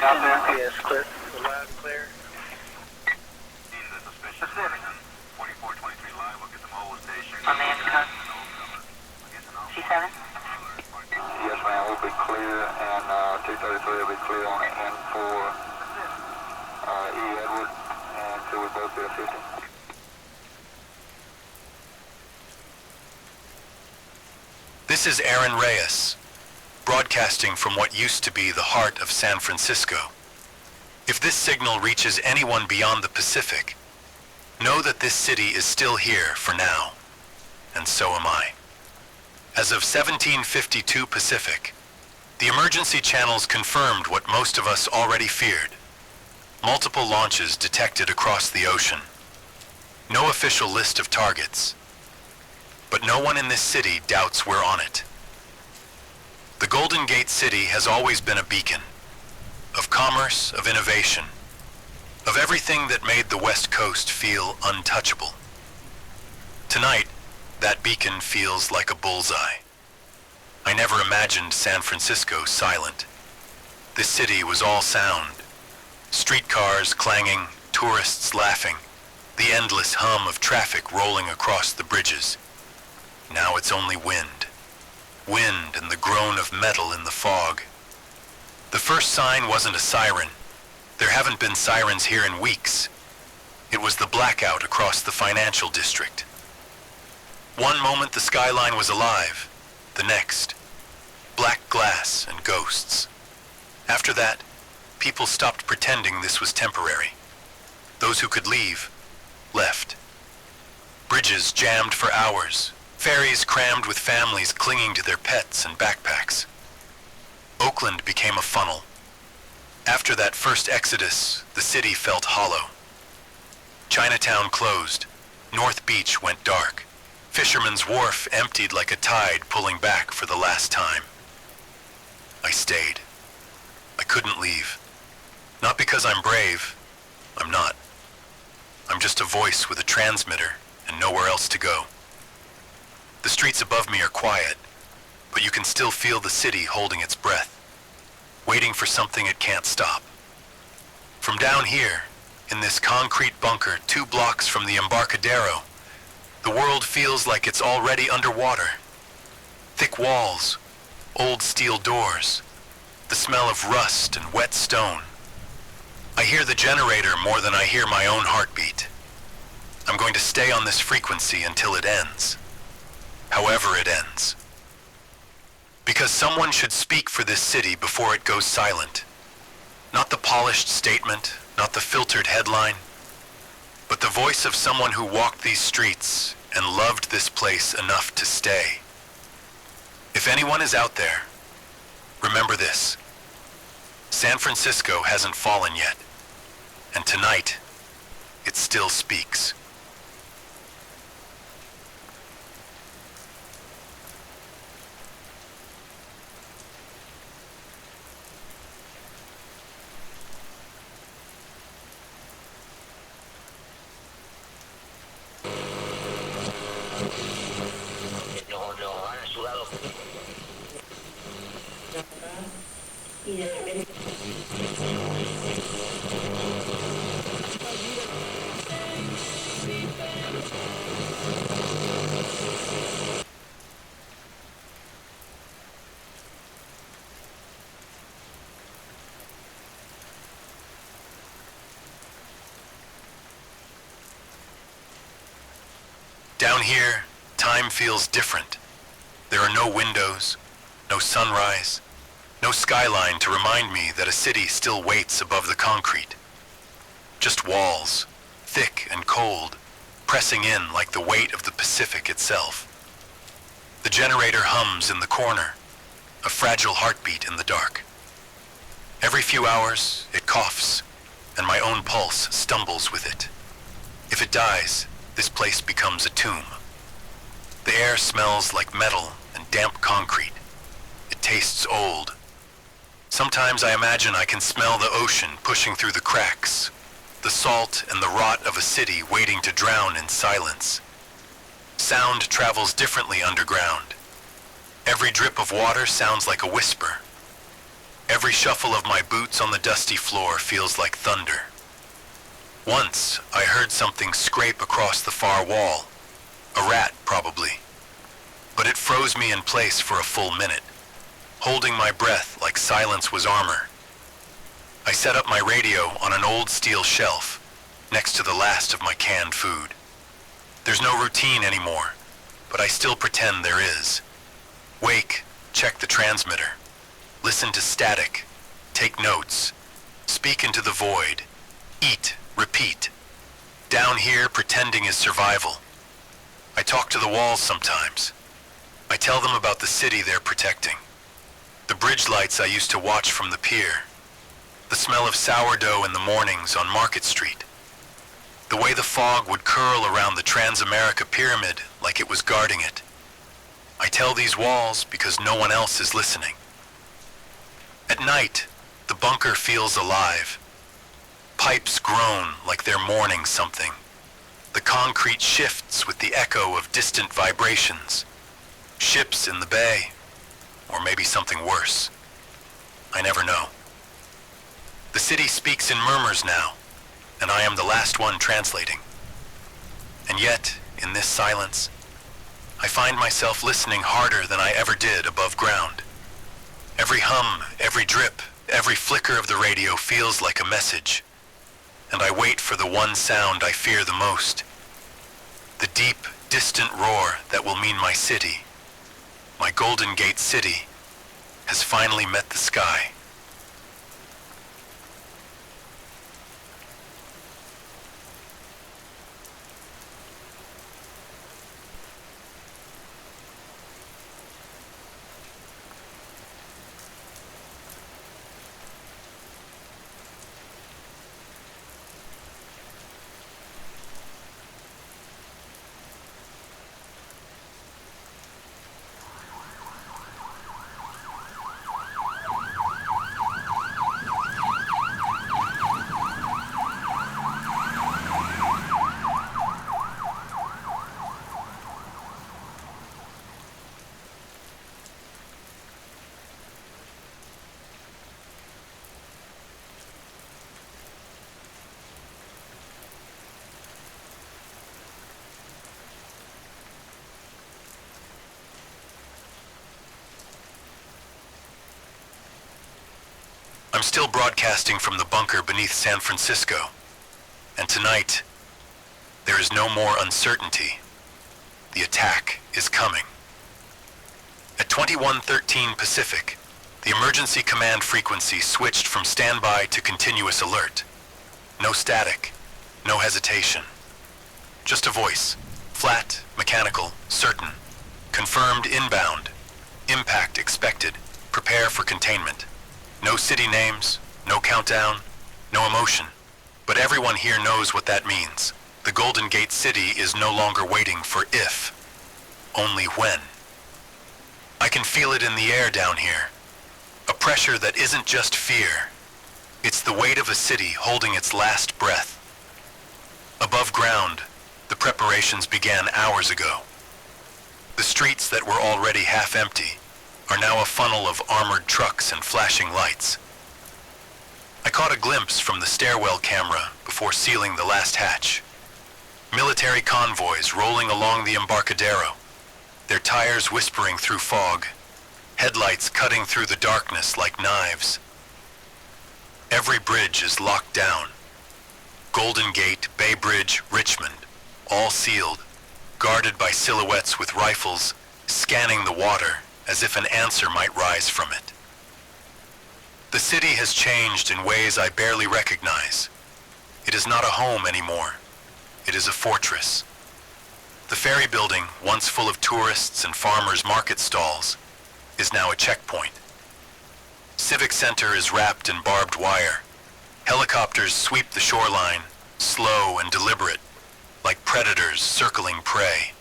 out there? Yes, clear. Loud and clear. Pacific. 4423 live, we'll get the mobile station. On the intercom. C7? Yes, ma'am, we'll be clear, and 233 will be clear on it, and for E. Edward, and so we both be at 50. This is Aaron Reyes, broadcasting from what used to be the heart of San Francisco. If this signal reaches anyone beyond the Pacific, know that this city is still here for now, and so am I. As of 1752 Pacific, the emergency channels confirmed what most of us already feared. Multiple launches detected across the ocean. No official list of targets. But no one in this city doubts we're on it. The Golden Gate City has always been a beacon of commerce, of innovation, of everything that made the West Coast feel untouchable. Tonight, that beacon feels like a bullseye. I never imagined San Francisco silent. This city was all sound. Streetcars clanging, tourists laughing, the endless hum of traffic rolling across the bridges. Now it's only wind. Wind and the groan of metal in the fog. The first sign wasn't a siren. There haven't been sirens here in weeks. It was the blackout across the financial district. One moment the skyline was alive, the next, black glass and ghosts. After that, people stopped pretending this was temporary. Those who could leave, left. Bridges jammed for hours, ferries crammed with families clinging to their pets and backpacks. Oakland became a funnel. After that first exodus, the city felt hollow. Chinatown closed. North Beach went dark. Fisherman's Wharf emptied like a tide pulling back for the last time. I stayed. I couldn't leave. Not because I'm brave. I'm not. I'm just a voice with a transmitter and nowhere else to go. The streets above me are quiet, but you can still feel the city holding its breath, waiting for something it can't stop. From down here, in this concrete bunker 2 blocks from the Embarcadero, the world feels like it's already underwater. Thick walls, old steel doors, the smell of rust and wet stone. I hear the generator more than I hear my own heartbeat. I'm going to stay on this frequency until it ends. However it ends. Because someone should speak for this city before it goes silent. Not the polished statement, not the filtered headline, but the voice of someone who walked these streets and loved this place enough to stay. If anyone is out there, remember this. San Francisco hasn't fallen yet, and tonight, it still speaks. Down here, time feels different. There are no windows, no sunrise, no skyline to remind me that a city still waits above the concrete. Just walls, thick and cold, pressing in like the weight of the Pacific itself. The generator hums in the corner, a fragile heartbeat in the dark. Every few hours, it coughs, and my own pulse stumbles with it. If it dies, this place becomes a tomb. The air smells like metal and damp concrete. It tastes old. Sometimes I imagine I can smell the ocean pushing through the cracks, the salt and the rot of a city waiting to drown in silence. Sound travels differently underground. Every drip of water sounds like a whisper. Every shuffle of my boots on the dusty floor feels like thunder. Once, I heard something scrape across the far wall. A rat, probably. But it froze me in place for a full minute, holding my breath like silence was armor. I set up my radio on an old steel shelf, next to the last of my canned food. There's no routine anymore, but I still pretend there is. Wake, check the transmitter. Listen to static. Take notes. Speak into the void. Eat, repeat. Down here, pretending is survival. I talk to the walls sometimes. I tell them about the city they're protecting. The bridge lights I used to watch from the pier. The smell of sourdough in the mornings on Market Street. The way the fog would curl around the Transamerica Pyramid like it was guarding it. I tell these walls because no one else is listening. At night, the bunker feels alive. Pipes groan like they're mourning something. The concrete shifts with the echo of distant vibrations. Ships in the bay, or maybe something worse. I never know. The city speaks in murmurs now, and I am the last one translating. And yet, in this silence, I find myself listening harder than I ever did above ground. Every hum, every drip, every flicker of the radio feels like a message, and I wait for the one sound I fear the most. The deep, distant roar that will mean my city, my Golden Gate City, has finally met the sky. I'm still broadcasting from the bunker beneath San Francisco, and tonight, there is no more uncertainty. The attack is coming. At 2113 Pacific, the emergency command frequency switched from standby to continuous alert. No static, no hesitation. Just a voice, flat, mechanical, certain. Confirmed inbound. Impact expected. Prepare for containment. No city names, no countdown, no emotion. But everyone here knows what that means. The Golden Gate City is no longer waiting for if, only when. I can feel it in the air down here. A pressure that isn't just fear. It's the weight of a city holding its last breath. Above ground, the preparations began hours ago. The streets that were already half empty are now a funnel of armored trucks and flashing lights. I caught a glimpse from the stairwell camera before sealing the last hatch. Military convoys rolling along the Embarcadero, their tires whispering through fog, headlights cutting through the darkness like knives. Every bridge is locked down. Golden Gate, Bay Bridge, Richmond, all sealed, guarded by silhouettes with rifles, scanning the water as if an answer might rise from it. The city has changed in ways I barely recognize. It is not a home anymore. It is a fortress. The ferry building, once full of tourists and farmers' market stalls, is now a checkpoint. Civic Center is wrapped in barbed wire. Helicopters sweep the shoreline, slow and deliberate, like predators circling prey.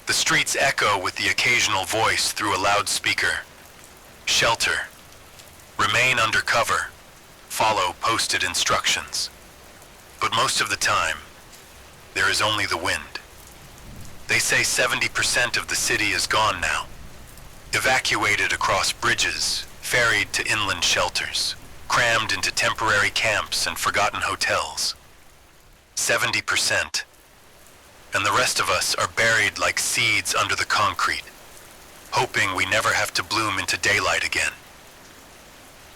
The streets echo with the occasional voice through a loudspeaker. Shelter. Remain under cover. Follow posted instructions. But most of the time, there is only the wind. They say 70% of the city is gone now. Evacuated across bridges, ferried to inland shelters, crammed into temporary camps and forgotten hotels. 70%. And the rest of us are buried like seeds under the concrete, hoping we never have to bloom into daylight again.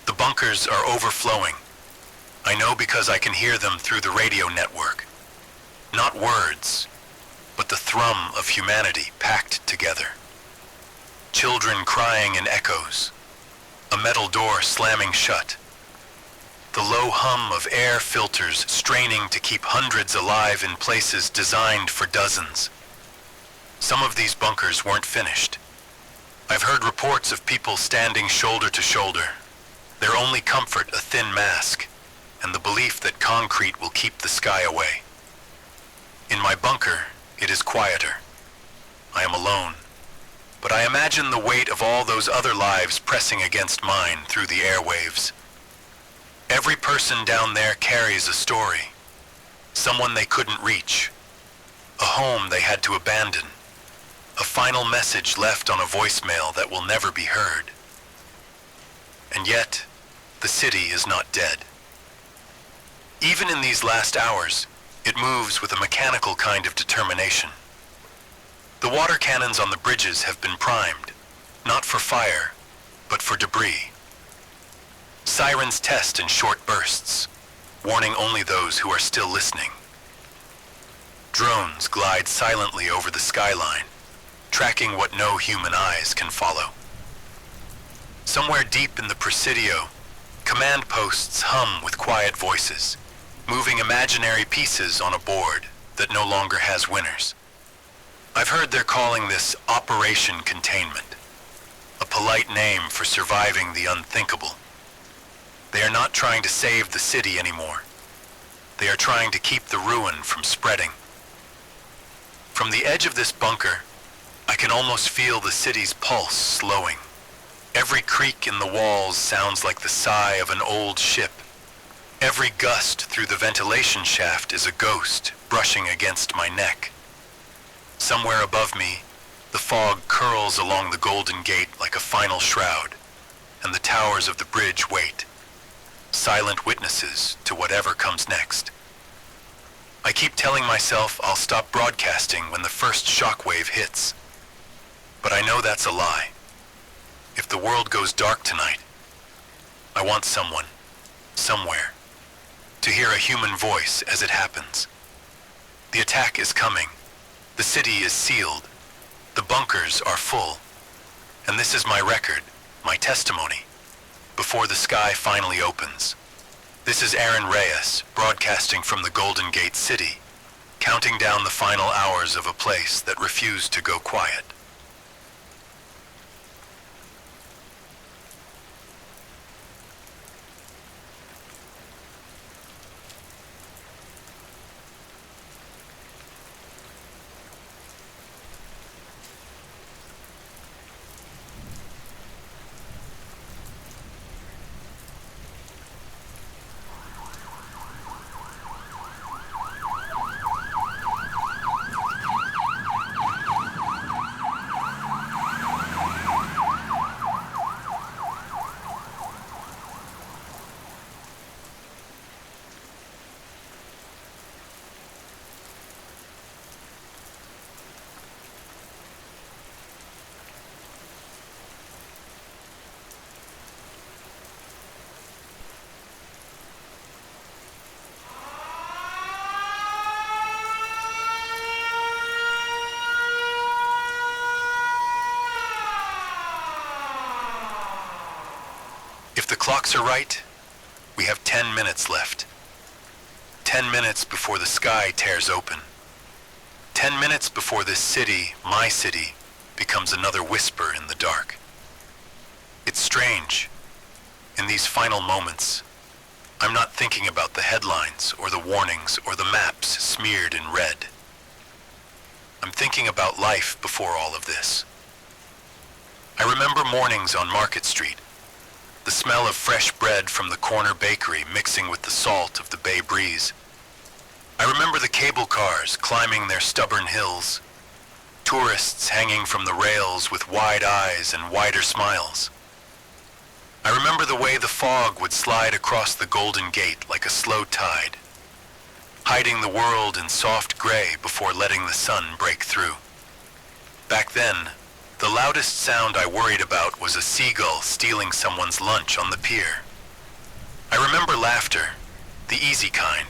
The bunkers are overflowing. I know because I can hear them through the radio network. Not words, but the thrum of humanity packed together. Children crying in echoes, a metal door slamming shut, the low hum of air filters straining to keep hundreds alive in places designed for dozens. Some of these bunkers weren't finished. I've heard reports of people standing shoulder to shoulder, their only comfort a thin mask, and the belief that concrete will keep the sky away. In my bunker, it is quieter. I am alone, but I imagine the weight of all those other lives pressing against mine through the airwaves. Every person down there carries a story, someone they couldn't reach, a home they had to abandon, a final message left on a voicemail that will never be heard. And yet, the city is not dead. Even in these last hours, it moves with a mechanical kind of determination. The water cannons on the bridges have been primed, not for fire, but for debris. Sirens test in short bursts, warning only those who are still listening. Drones glide silently over the skyline, tracking what no human eyes can follow. Somewhere deep in the Presidio, command posts hum with quiet voices, moving imaginary pieces on a board that no longer has winners. I've heard they're calling this Operation Containment, a polite name for surviving the unthinkable. They are not trying to save the city anymore. They are trying to keep the ruin from spreading. From the edge of this bunker, I can almost feel the city's pulse slowing. Every creak in the walls sounds like the sigh of an old ship. Every gust through the ventilation shaft is a ghost brushing against my neck. Somewhere above me, the fog curls along the Golden Gate like a final shroud, and the towers of the bridge wait, silent witnesses to whatever comes next. I keep telling myself I'll stop broadcasting when the first shockwave hits, but I know that's a lie. If the world goes dark tonight, I want someone, somewhere, to hear a human voice as it happens. The attack is coming. The city is sealed. The bunkers are full. And this is my record, my testimony, before the sky finally opens. This is Aaron Reyes, broadcasting from the Golden Gate City, counting down the final hours of a place that refused to go quiet. If the clocks are right, we have 10 minutes left. 10 minutes before the sky tears open. 10 minutes before this city, my city, becomes another whisper in the dark. It's strange. In these final moments, I'm not thinking about the headlines or the warnings or the maps smeared in red. I'm thinking about life before all of this. I remember mornings on Market Street, the smell of fresh bread from the corner bakery mixing with the salt of the bay breeze. I remember the cable cars climbing their stubborn hills, tourists hanging from the rails with wide eyes and wider smiles. I remember the way the fog would slide across the Golden Gate like a slow tide, hiding the world in soft gray before letting the sun break through. Back then, the loudest sound I worried about was a seagull stealing someone's lunch on the pier. I remember laughter, the easy kind,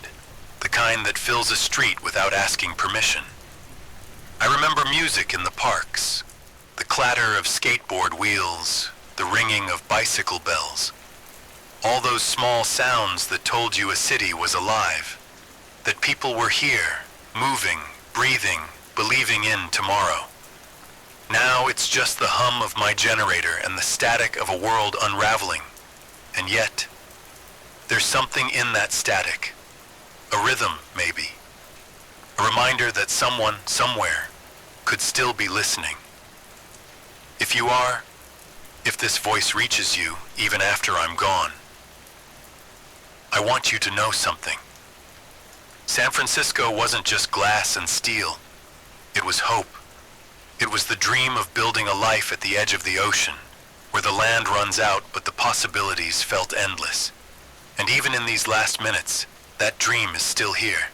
the kind that fills a street without asking permission. I remember music in the parks, the clatter of skateboard wheels, the ringing of bicycle bells. All those small sounds that told you a city was alive, that people were here, moving, breathing, believing in tomorrow. Now it's just the hum of my generator and the static of a world unraveling. And yet, there's something in that static. A rhythm, maybe. A reminder that someone, somewhere, could still be listening. If you are, if this voice reaches you, even after I'm gone, I want you to know something. San Francisco wasn't just glass and steel. It was hope. It was the dream of building a life at the edge of the ocean, where the land runs out but the possibilities felt endless. And even in these last minutes, that dream is still here.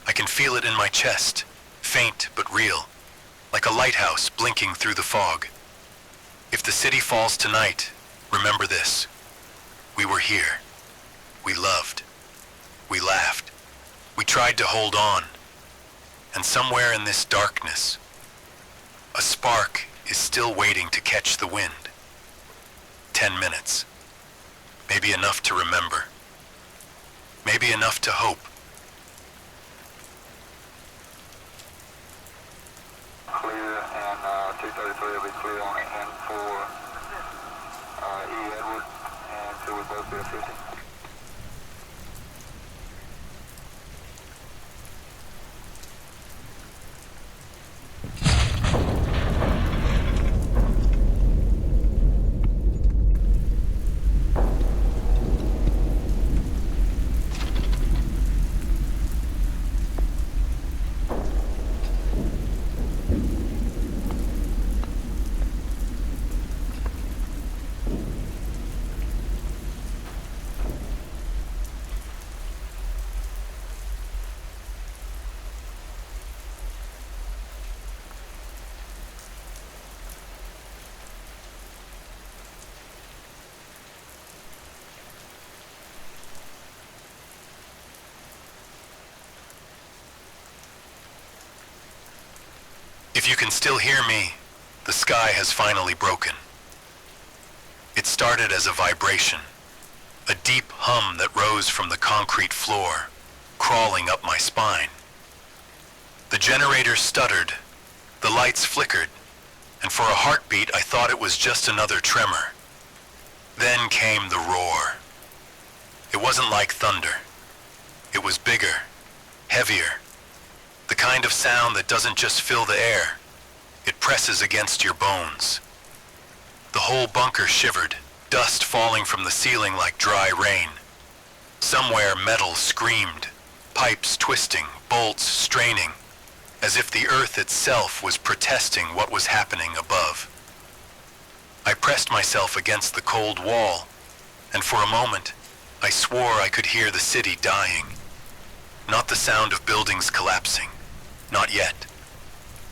I can feel it in my chest, faint but real, like a lighthouse blinking through the fog. If the city falls tonight, remember this. We were here. We loved. We laughed. We tried to hold on. And somewhere in this darkness, a spark is still waiting to catch the wind. 10 minutes. Maybe enough to remember. Maybe enough to hope. Clear, and 233 will be clear on it, and for E. Edward, and 2 will both be at 50. If you can still hear me, the sky has finally broken. It started as a vibration, a deep hum that rose from the concrete floor, crawling up my spine. The generator stuttered, the lights flickered, and for a heartbeat I thought it was just another tremor. Then came the roar. It wasn't like thunder. It was bigger, heavier. The kind of sound that doesn't just fill the air, it presses against your bones. The whole bunker shivered, dust falling from the ceiling like dry rain. Somewhere metal screamed, pipes twisting, bolts straining, as if the earth itself was protesting what was happening above. I pressed myself against the cold wall, and for a moment, I swore I could hear the city dying. Not the sound of buildings collapsing. Not yet,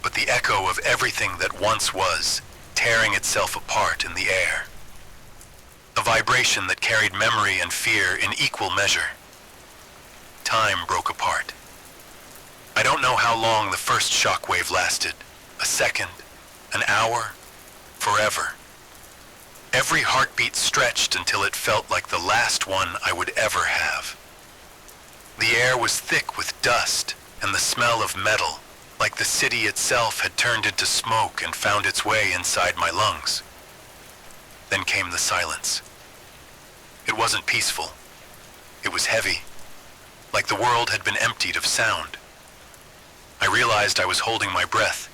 but the echo of everything that once was, tearing itself apart in the air. A vibration that carried memory and fear in equal measure. Time broke apart. I don't know how long the first shockwave lasted. A second, an hour, forever. Every heartbeat stretched until it felt like the last one I would ever have. The air was thick with dust, and the smell of metal, like the city itself had turned into smoke and found its way inside my lungs. Then came the silence. It wasn't peaceful. It was heavy, like the world had been emptied of sound. I realized I was holding my breath,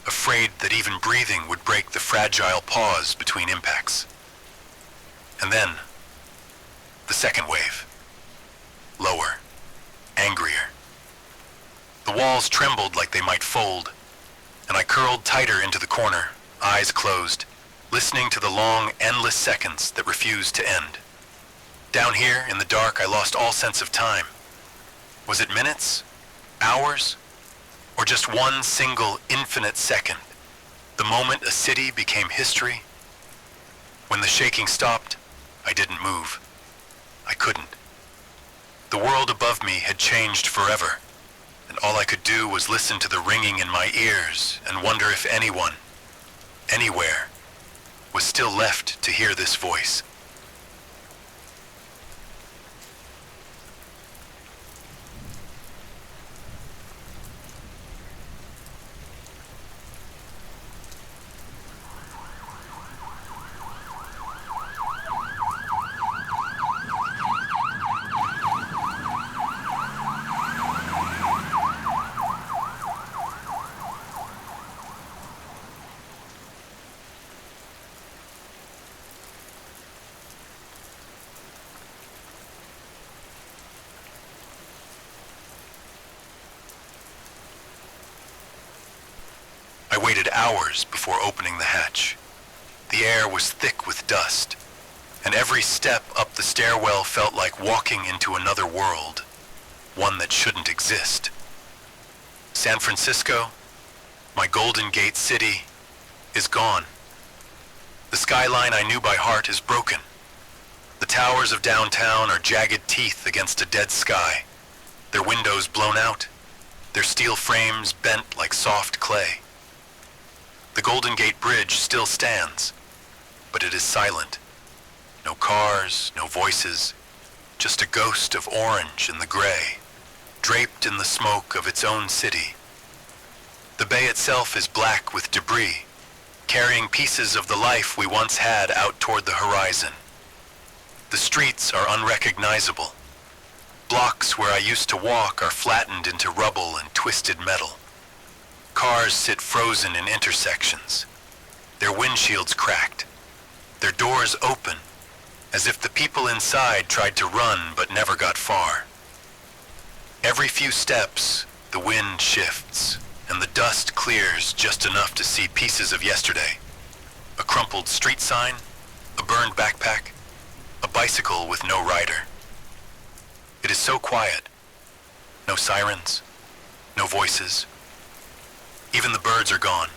afraid that even breathing would break the fragile pause between impacts. And then, the second wave. Lower, angrier. The walls trembled like they might fold, and I curled tighter into the corner, eyes closed, listening to the long, endless seconds that refused to end. Down here, in the dark, I lost all sense of time. Was it minutes? Hours? Or just one single, infinite second? The moment a city became history? When the shaking stopped, I didn't move. I couldn't. The world above me had changed forever, and all I could do was listen to the ringing in my ears and wonder if anyone, anywhere, was still left to hear this voice. I waited hours before opening the hatch. The air was thick with dust, and every step up the stairwell felt like walking into another world, one that shouldn't exist. San Francisco, my Golden Gate city, is gone. The skyline I knew by heart is broken. The towers of downtown are jagged teeth against a dead sky, their windows blown out, their steel frames bent like soft clay. The Golden Gate Bridge still stands, but it is silent. No cars, no voices, just a ghost of orange in the gray, draped in the smoke of its own city. The bay itself is black with debris, carrying pieces of the life we once had out toward the horizon. The streets are unrecognizable. Blocks where I used to walk are flattened into rubble and twisted metal. Cars sit frozen in intersections, their windshields cracked, their doors open, as if the people inside tried to run but never got far. Every few steps, the wind shifts, and the dust clears just enough to see pieces of yesterday. A crumpled street sign, a burned backpack, a bicycle with no rider. It is so quiet. No sirens, no voices. Even the birds are gone.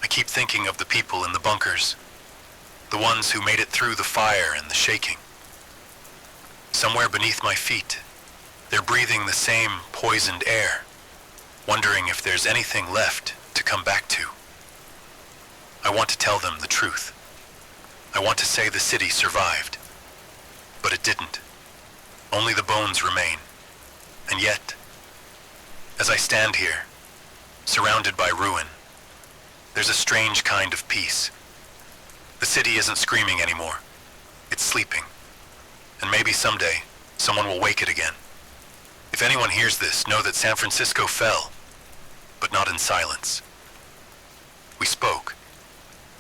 I keep thinking of the people in the bunkers, the ones who made it through the fire and the shaking. Somewhere beneath my feet, they're breathing the same poisoned air, wondering if there's anything left to come back to. I want to tell them the truth. I want to say the city survived, but it didn't. Only the bones remain. And yet, as I stand here, surrounded by ruin, there's a strange kind of peace. The city isn't screaming anymore. It's sleeping. And maybe someday, someone will wake it again. If anyone hears this, know that San Francisco fell, but not in silence. We spoke.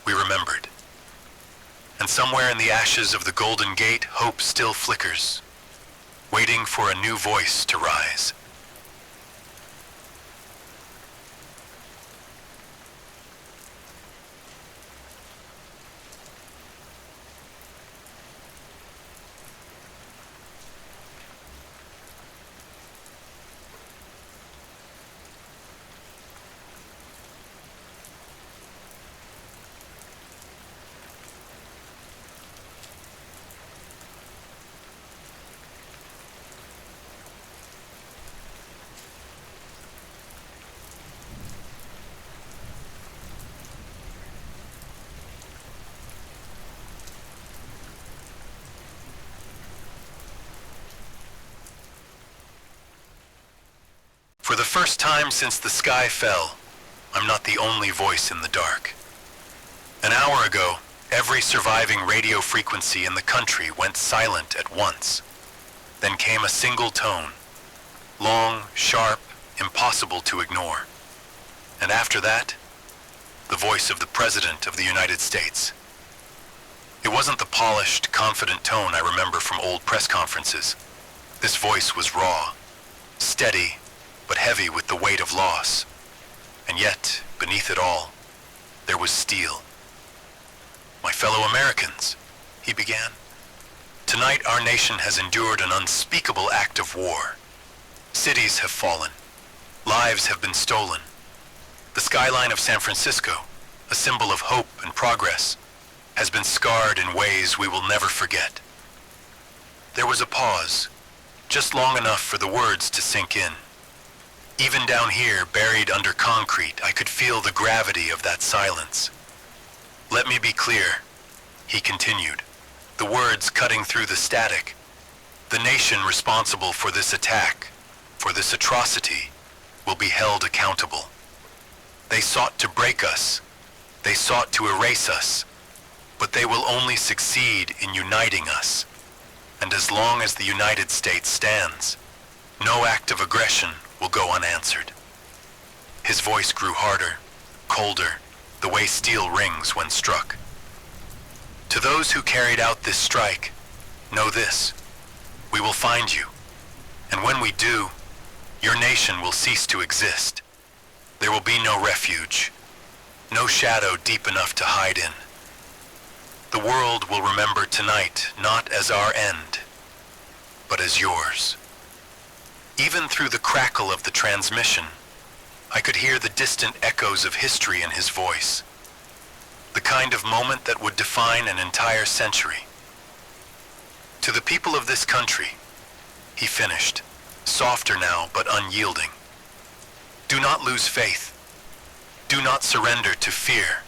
We remembered. And somewhere in the ashes of the Golden Gate, hope still flickers, waiting for a new voice to rise. For the first time since the sky fell, I'm not the only voice in the dark. An hour ago, every surviving radio frequency in the country went silent at once. Then came a single tone, long, sharp, impossible to ignore. And after that, the voice of the President of the United States. It wasn't the polished, confident tone I remember from old press conferences. This voice was raw, steady, but heavy with the weight of loss. And yet, beneath it all, there was steel. My fellow Americans, he began. Tonight our nation has endured an unspeakable act of war. Cities have fallen. Lives have been stolen. The skyline of San Francisco, a symbol of hope and progress, has been scarred in ways we will never forget. There was a pause, just long enough for the words to sink in. Even down here, buried under concrete, I could feel the gravity of that silence. Let me be clear, he continued, the words cutting through the static. The nation responsible for this attack, for this atrocity, will be held accountable. They sought to break us. They sought to erase us. But they will only succeed in uniting us. And as long as the United States stands, no act of aggression will go unanswered. His voice grew harder, colder, the way steel rings when struck. To those who carried out this strike, know this: we will find you. And when we do, your nation will cease to exist. There will be no refuge, no shadow deep enough to hide in. The world will remember tonight not as our end, but as yours. Even through the crackle of the transmission, I could hear the distant echoes of history in his voice, the kind of moment that would define an entire century. To the people of this country, he finished, softer now but unyielding. Do not lose faith. Do not surrender to fear.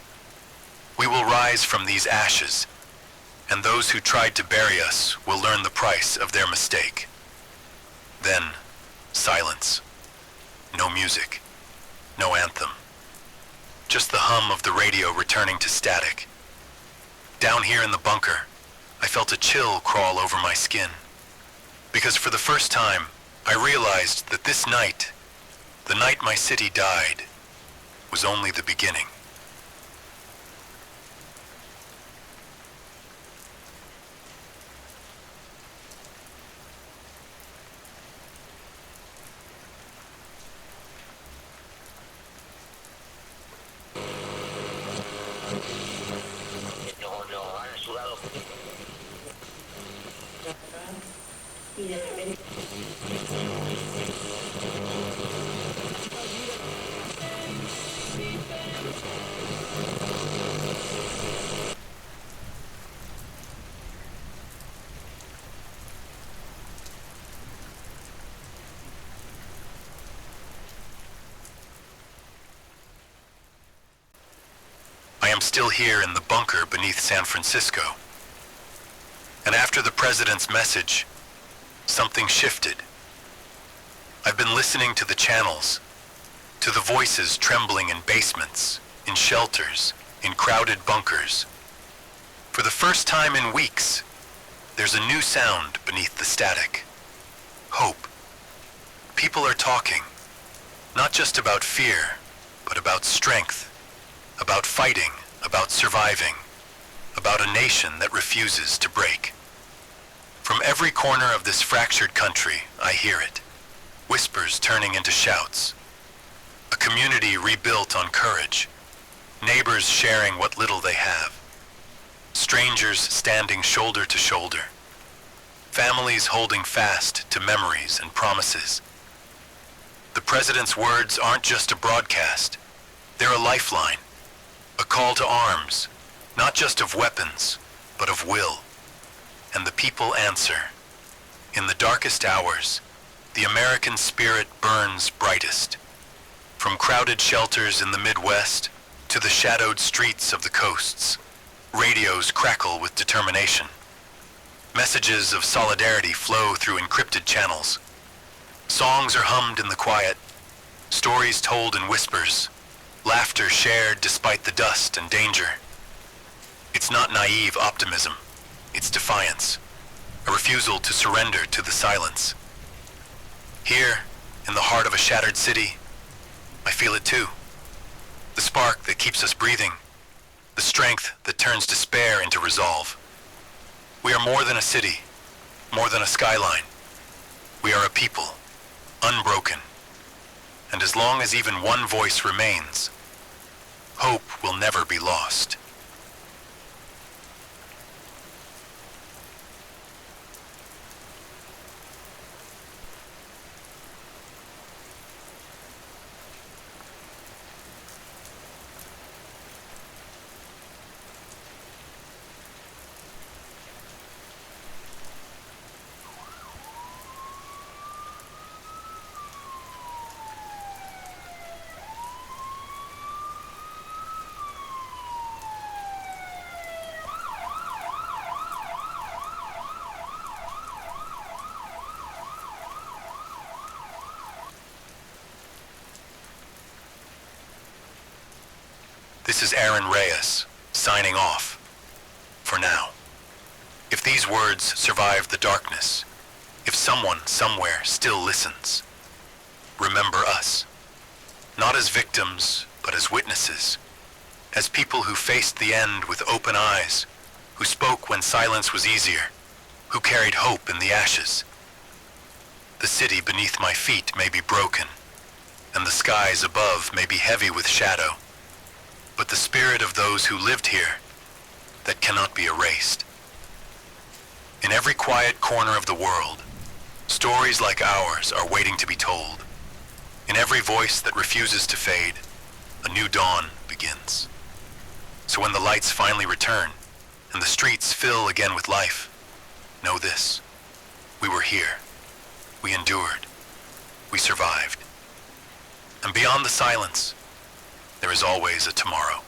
We will rise from these ashes, and those who tried to bury us will learn the price of their mistake. Then, silence. No music. No anthem. Just the hum of the radio returning to static. Down here in the bunker, I felt a chill crawl over my skin, because for the first time, I realized that this night, the night my city died, was only the beginning. I am still here in the bunker beneath San Francisco. And after the president's message, something shifted. I've been listening to the channels, to the voices trembling in basements, in shelters, in crowded bunkers. For the first time in weeks, there's a new sound beneath the static. Hope. People are talking, not just about fear, but about strength, about fighting, about surviving, about a nation that refuses to break. From every corner of this fractured country, I hear it. Whispers turning into shouts. A community rebuilt on courage. Neighbors sharing what little they have. Strangers standing shoulder to shoulder. Families holding fast to memories and promises. The president's words aren't just a broadcast. They're a lifeline. A call to arms, not just of weapons, but of will. And the people answer. In the darkest hours, the American spirit burns brightest. From crowded shelters in the Midwest to the shadowed streets of the coasts, radios crackle with determination. Messages of solidarity flow through encrypted channels. Songs are hummed in the quiet, stories told in whispers, laughter shared despite the dust and danger. It's not naive optimism. It's defiance, a refusal to surrender to the silence. Here, in the heart of a shattered city, I feel it too. The spark that keeps us breathing, the strength that turns despair into resolve. We are more than a city, more than a skyline. We are a people, unbroken. And as long as even one voice remains, hope will never be lost. This is Aaron Reyes, signing off, for now. If these words survive the darkness, if someone somewhere still listens, remember us. Not as victims, but as witnesses. As people who faced the end with open eyes, who spoke when silence was easier, who carried hope in the ashes. The city beneath my feet may be broken, and the skies above may be heavy with shadow, but the spirit of those who lived here, that cannot be erased. In every quiet corner of the world, stories like ours are waiting to be told. In every voice that refuses to fade, a new dawn begins. So when the lights finally return, and the streets fill again with life, know this: we were here, we endured, we survived. And beyond the silence, there is always a tomorrow.